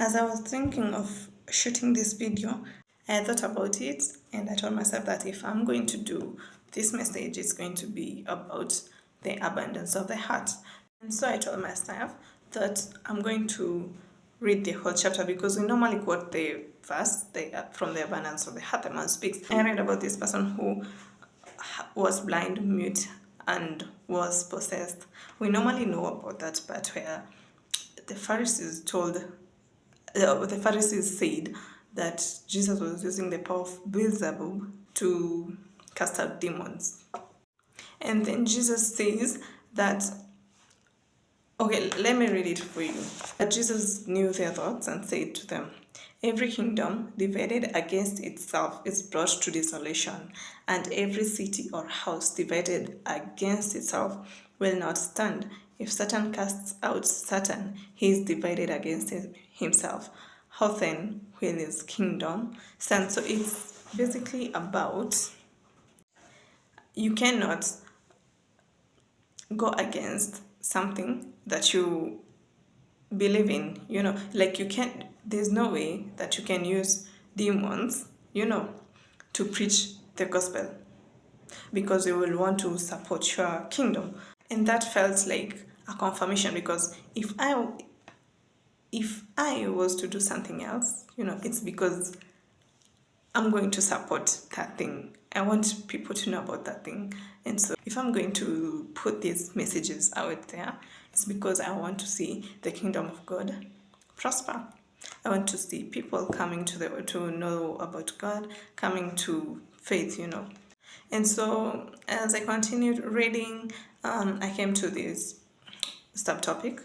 As I was thinking of shooting this video, I thought about it and I told myself that if I'm going to do this message, it's going to be about the abundance of the heart. And so I told myself that I'm going to read the whole chapter because we normally quote the verse from the abundance of the heart the man speaks. I read about this person who was blind, mute, and was possessed. We normally know about that part where the Pharisees the Pharisees said that Jesus was using the power of Beelzebub to cast out demons. And then Jesus says that, okay, let me read it for you. But Jesus knew their thoughts and said to them, "Every kingdom divided against itself is brought to desolation, and every city or house divided against itself will not stand. If Satan casts out Satan, he is divided against himself. How then will his kingdom stand?" So it's basically about you cannot go against something that you believe in, like you can't, there's no way that you can use demons, to preach the gospel because you will want to support your kingdom. And that felt like a confirmation because if I was to do something else, it's because I'm going to support that thing. I want people to know about that thing. And so if I'm going to put these messages out there, it's because I want to see the kingdom of God prosper. I want to see people coming to know about God, coming to faith. And so as I continued reading, I came to this subtopic,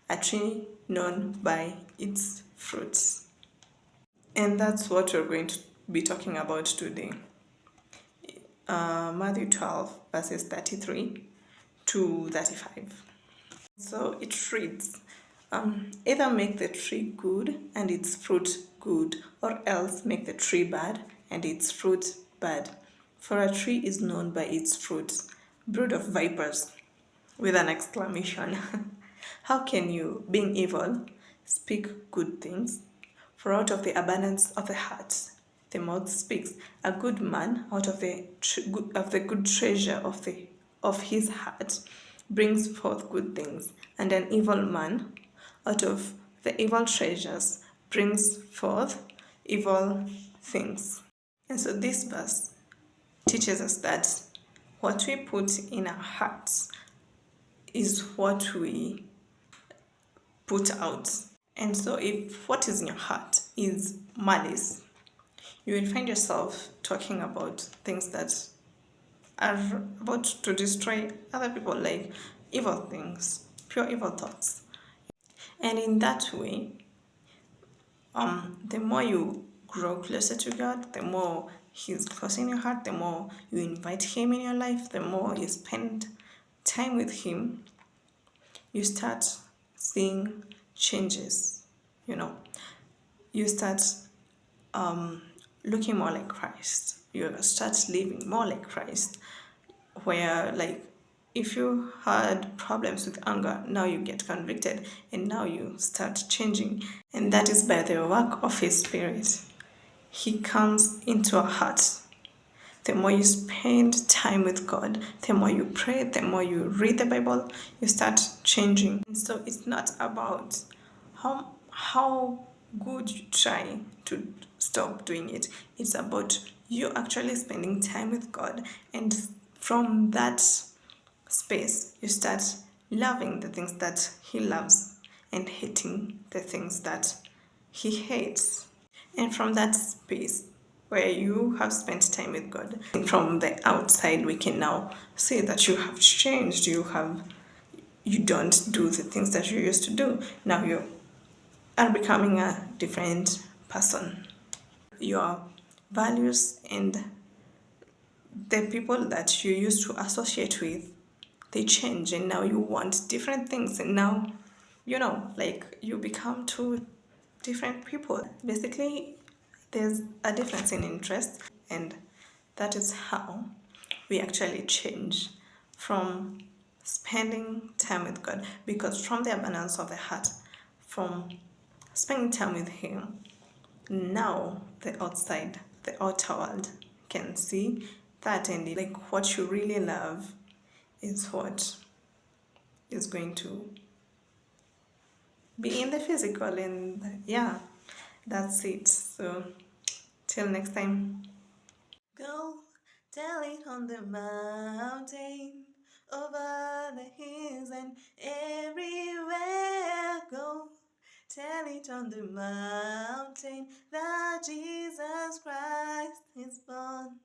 a tree known by its fruits. And that's what we're going to be talking about today. Matthew 12, verses 33 to 35. So it reads, either make the tree good and its fruit good, or else make the tree bad and its fruit bad. For a tree is known by its fruits. Brood of vipers, with an exclamation. How can you, being evil, speak good things? For out of the abundance of the heart, the mouth speaks. A good man out of the good treasure of his heart brings forth good things, and an evil man out of the evil treasures brings forth evil things. And so this verse teaches us that what we put in our hearts is what we put out. And so if what is in your heart is malice, you will find yourself talking about things that are about to destroy other people, like evil things, pure evil thoughts. And in that way, the more you grow closer to God, the more He's close in your heart, the more you invite Him in your life, the more you spend time with Him, you start seeing changes. You start looking more like Christ. You start living more like Christ, where like if you had problems with anger, now you get convicted and now you start changing. And that is by the work of His Spirit. He comes into our hearts. The more you spend time with God, the more you pray, the more you read the Bible, you start changing. And so it's not about how good you try to stop doing it. It's about you actually spending time with God, and from that space you start loving the things that He loves and hating the things that He hates. And from that space where you have spent time with God, from the outside we can now see that you have changed. You don't do the things that you used to do. Now you are becoming a different person. Your values and the people that you used to associate with, they change, and now you want different things, and now like you become two different people. Basically, there's a difference in interest, and that is how we actually change from spending time with God. Because from the abundance of the heart, from spending time with Him. Now the outside, the outer world can see that, and like what you really love is what is going to be in the physical, and yeah, that's it. So till next time. Go tell it on the mountain, over the hills and everywhere. Go tell it on the mountain that Jesus Christ is born.